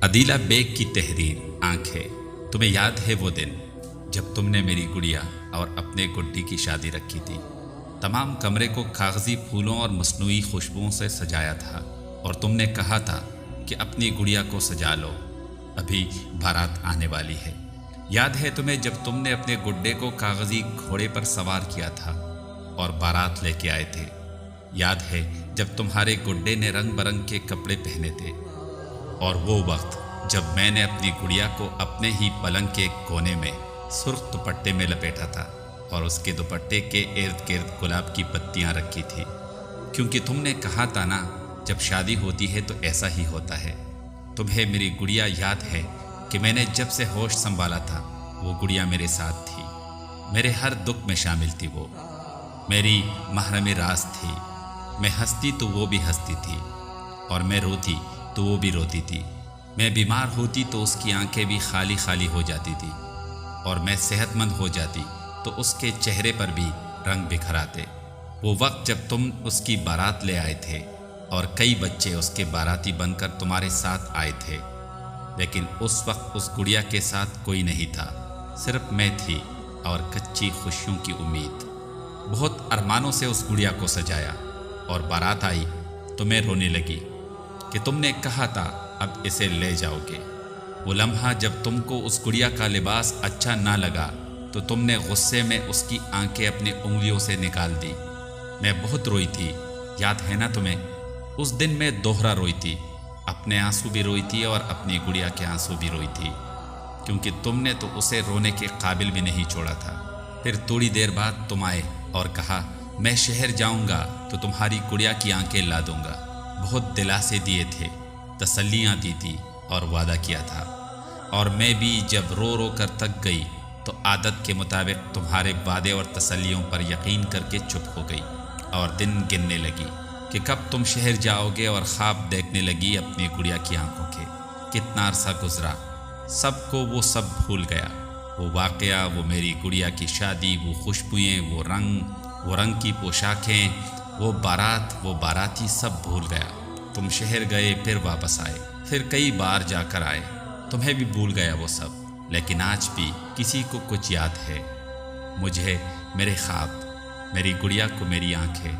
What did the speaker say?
Adeela bag کی تحریر آنکھیں۔ تمہیں یاد ہے وہ دن جب تم نے میری گڑیا اور اپنے گڈی کی شادی رکھی تھی؟ تمام کمرے کو کاغذی پھولوں اور مصنوعی خوشبوؤں سے سجایا تھا، اور تم نے کہا تھا کہ اپنی گڑیا کو سجا لو، ابھی بارات آنے والی ہے۔ یاد ہے تمہیں جب تم نے اپنے گڈے کو کاغذی گھوڑے پر سوار کیا تھا اور بارات لے کے آئے تھے؟ یاد ہے جب تمہارے گڈے نے رنگ برنگ کے کپڑے پہنے تھے؟ اور وہ وقت جب میں نے اپنی گڑیا کو اپنے ہی پلنگ کے کونے میں سرخ دوپٹے میں لپیٹا تھا اور اس کے دوپٹے کے ارد گرد گلاب کی پتیاں رکھی تھی، کیونکہ تم نے کہا تھا نا، جب شادی ہوتی ہے تو ایسا ہی ہوتا ہے۔ تمہیں میری گڑیا یاد ہے کہ میں نے جب سے ہوش سنبھالا تھا وہ گڑیا میرے ساتھ تھی، میرے ہر دکھ میں شامل تھی، وہ میری محرم راز تھی۔ میں ہنستی تو وہ بھی ہنستی تھی، اور میں روتی تو وہ بھی روتی تھی۔ میں بیمار ہوتی تو اس کی آنکھیں بھی خالی خالی ہو جاتی تھی، اور میں صحت مند ہو جاتی تو اس کے چہرے پر بھی رنگ بکھر آتے۔ وہ وقت جب تم اس کی بارات لے آئے تھے اور کئی بچے اس کے باراتی بن کر تمہارے ساتھ آئے تھے، لیکن اس وقت اس گڑیا کے ساتھ کوئی نہیں تھا، صرف میں تھی اور کچی خوشیوں کی امید۔ بہت ارمانوں سے اس گڑیا کو سجایا، اور بارات آئی تو میں رونے لگی کہ تم نے کہا تھا اب اسے لے جاؤ گے۔ وہ لمحہ جب تم کو اس گڑیا کا لباس اچھا نہ لگا تو تم نے غصے میں اس کی آنکھیں اپنی انگلیوں سے نکال دی۔ میں بہت روئی تھی، یاد ہے نا تمہیں؟ اس دن میں دوہرا روئی تھی، اپنے آنسو بھی روئی تھی اور اپنی گڑیا کے آنسو بھی روئی تھی، کیونکہ تم نے تو اسے رونے کے قابل بھی نہیں چھوڑا تھا۔ پھر تھوڑی دیر بعد تم آئے اور کہا میں شہر جاؤں گا تو تمہاری گڑیا کی آنکھیں لا دوں گا۔ بہت دلاسے دیے تھے، تسلیاں دی تھی اور وعدہ کیا تھا، اور میں بھی جب رو رو کر تک گئی تو عادت کے مطابق تمہارے وعدے اور تسلیوں پر یقین کر کے چپ ہو گئی، اور دن گننے لگی کہ کب تم شہر جاؤ گے، اور خواب دیکھنے لگی اپنی گڑیا کی آنکھوں کے۔ کتنا عرصہ گزرا، سب کو وہ سب بھول گیا، وہ واقعہ، وہ میری گڑیا کی شادی، وہ خوشبوئیں، وہ رنگ کی پوشاکیں، وہ بارات، وہ باراتی، سب بھول گیا۔ تم شہر گئے، پھر واپس آئے، پھر کئی بار جا کر آئے، تمہیں بھی بھول گیا وہ سب، لیکن آج بھی کسی کو کچھ یاد ہے؟ مجھے، میرے خواب، میری گڑیا کو، میری آنکھیں۔